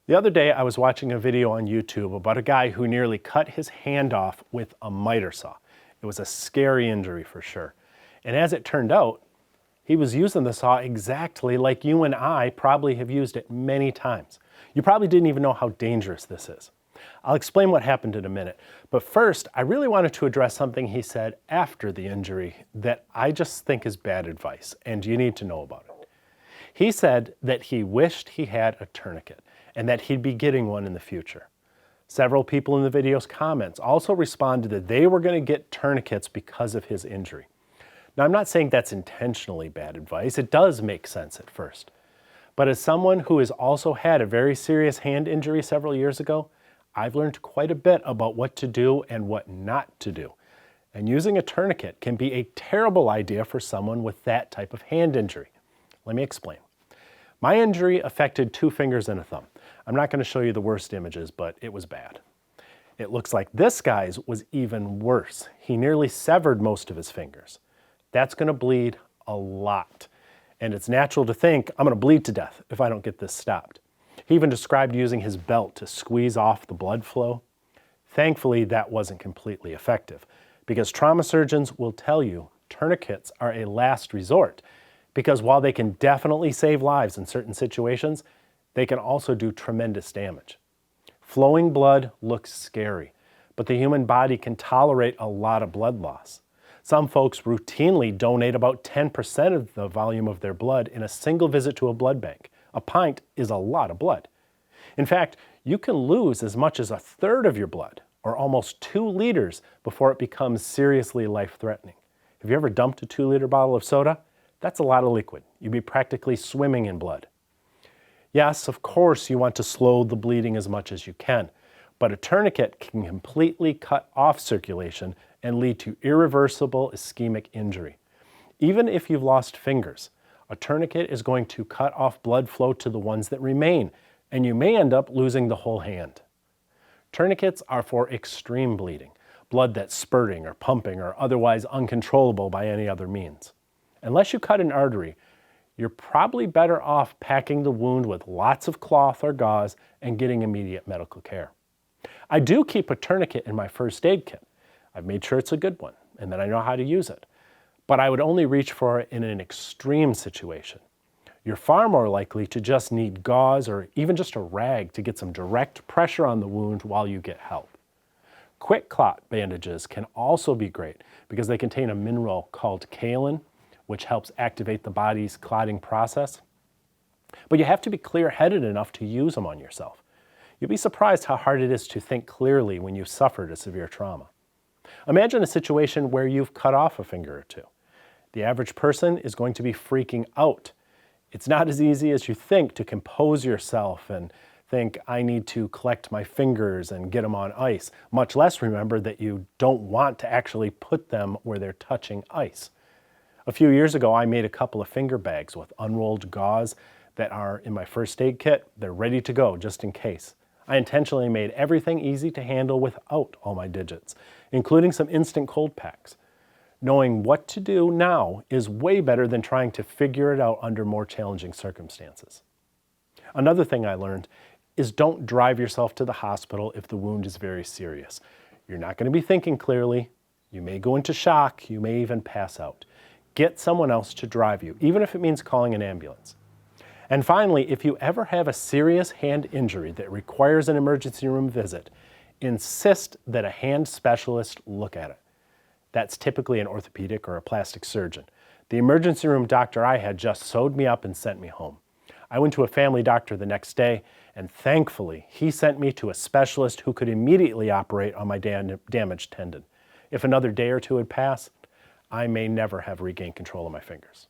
The other day I was watching a video on YouTube about a guy who nearly cut his hand off with a miter saw. It was a scary injury for sure. And as it turned out, he was using the saw exactly like you and I probably have used it many times. You probably didn't even know how dangerous this is. I'll explain what happened in a minute, but first I really wanted to address something he said after the injury that I just think is bad advice, and you need to know about it. He said that he wished he had a tourniquet and that he'd be getting one in the future. Several people in the video's comments also responded that they were going to get tourniquets because of his injury. Now, I'm not saying that's intentionally bad advice. It does make sense at first. But as someone who has also had a very serious hand injury several years ago, I've learned quite a bit about what to do and what not to do. And using a tourniquet can be a terrible idea for someone with that type of hand injury. Let me explain. My injury affected 2 fingers and a thumb. I'm not going to show you the worst images, but it was bad. It looks like this guy's was even worse. He nearly severed most of his fingers. That's going to bleed a lot. And it's natural to think, I'm going to bleed to death if I don't get this stopped. He even described using his belt to squeeze off the blood flow. Thankfully, that wasn't completely effective, because trauma surgeons will tell you tourniquets are a last resort, because while they can definitely save lives in certain situations, they can also do tremendous damage. Flowing blood looks scary, but the human body can tolerate a lot of blood loss. Some folks routinely donate about 10% of the volume of their blood in a single visit to a blood bank. A pint is a lot of blood. In fact, you can lose as much as 1/3 of your blood, or almost 2 liters, before it becomes seriously life-threatening. Have you ever dumped a 2-liter bottle of soda? That's a lot of liquid. You'd be practically swimming in blood. Yes, of course you want to slow the bleeding as much as you can, but a tourniquet can completely cut off circulation and lead to irreversible ischemic injury. Even if you've lost fingers, a tourniquet is going to cut off blood flow to the ones that remain, and you may end up losing the whole hand. Tourniquets are for extreme bleeding, blood that's spurting or pumping or otherwise uncontrollable by any other means. Unless you cut an artery, you're probably better off packing the wound with lots of cloth or gauze and getting immediate medical care. I do keep a tourniquet in my first aid kit. I've made sure it's a good one and that I know how to use it. But I would only reach for it in an extreme situation. You're far more likely to just need gauze or even just a rag to get some direct pressure on the wound while you get help. Quick clot bandages can also be great because they contain a mineral called kaolin, which helps activate the body's clotting process. But you have to be clear-headed enough to use them on yourself. You'll be surprised how hard it is to think clearly when you've suffered a severe trauma. Imagine a situation where you've cut off a finger or 2. The average person is going to be freaking out. It's not as easy as you think to compose yourself and think, I need to collect my fingers and get them on ice, much less remember that you don't want to actually put them where they're touching ice. A few years ago, I made a couple of finger bags with unrolled gauze that are in my first aid kit. They're ready to go just in case. I intentionally made everything easy to handle without all my digits, including some instant cold packs. Knowing what to do now is way better than trying to figure it out under more challenging circumstances. Another thing I learned is don't drive yourself to the hospital if the wound is very serious. You're not going to be thinking clearly. You may go into shock. You may even pass out. Get someone else to drive you, even if it means calling an ambulance. And finally, if you ever have a serious hand injury that requires an emergency room visit, insist that a hand specialist look at it. That's typically an orthopedic or a plastic surgeon. The emergency room doctor I had just sewed me up and sent me home. I went to a family doctor the next day, and thankfully, he sent me to a specialist who could immediately operate on my damaged tendon. If another day or 2 had passed, I may never have regained control of my fingers.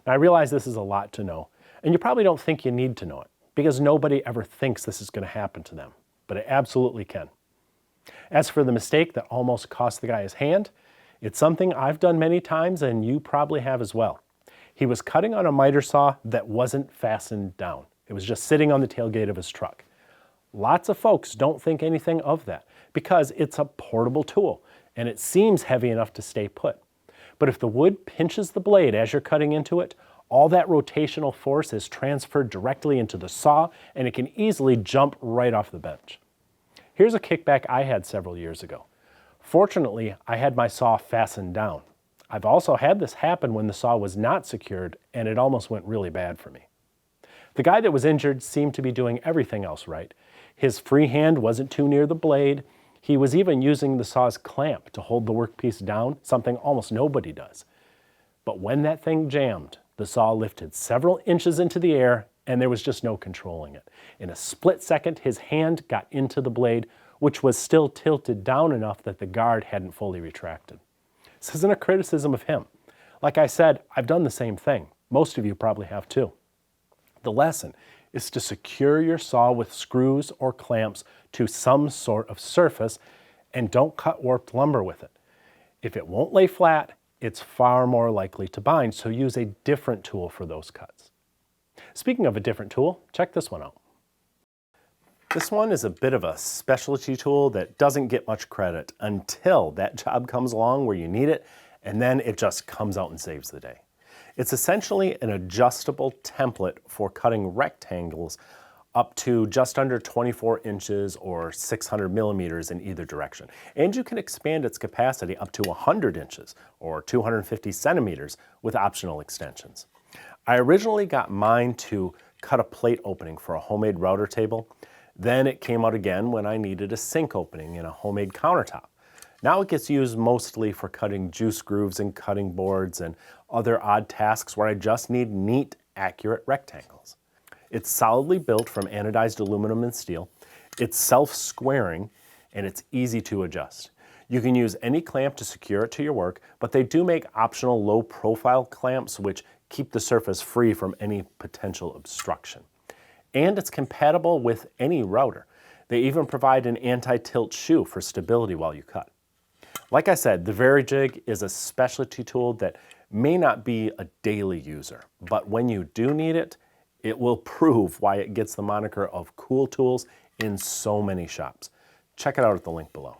Now, I realize this is a lot to know, and you probably don't think you need to know it, because nobody ever thinks this is going to happen to them, but it absolutely can. As for the mistake that almost cost the guy his hand, it's something I've done many times, and you probably have as well. He was cutting on a miter saw that wasn't fastened down. It was just sitting on the tailgate of his truck. Lots of folks don't think anything of that because it's a portable tool, and it seems heavy enough to stay put. But if the wood pinches the blade as you're cutting into it, All that rotational force is transferred directly into the saw, and it can easily jump right off the bench. Here's a kickback I had several years ago. Fortunately, I had my saw fastened down. I've also had this happen when the saw was not secured, and it almost went really bad for me. The guy that was injured seemed to be doing everything else right. His free hand wasn't too near the blade. He was even using the saw's clamp to hold the workpiece down, something almost nobody does. But when that thing jammed, the saw lifted several inches into the air, and there was just no controlling it. In a split second, his hand got into the blade, which was still tilted down enough that the guard hadn't fully retracted. This isn't a criticism of him. Like I said, I've done the same thing. Most of you probably have too. The lesson is to secure your saw with screws or clamps to some sort of surface, and don't cut warped lumber with it. If it won't lay flat, it's far more likely to bind, so use a different tool for those cuts. Speaking of a different tool, check this one out. This one is a bit of a specialty tool that doesn't get much credit until that job comes along where you need it, and then it just comes out and saves the day. It's essentially an adjustable template for cutting rectangles up to just under 24 inches or 600 millimeters in either direction. And you can expand its capacity up to 100 inches or 250 centimeters with optional extensions. I originally got mine to cut a plate opening for a homemade router table. Then it came out again when I needed a sink opening in a homemade countertop. Now it gets used mostly for cutting juice grooves and cutting boards and other odd tasks where I just need neat, accurate rectangles. It's solidly built from anodized aluminum and steel. It's self-squaring, and it's easy to adjust. You can use any clamp to secure it to your work, but they do make optional low-profile clamps which keep the surface free from any potential obstruction. And it's compatible with any router. They even provide an anti-tilt shoe for stability while you cut. Like I said, the VariJig is a specialty tool that may not be a daily user, but when you do need it, it will prove why it gets the moniker of cool tools in so many shops. Check it out at the link below.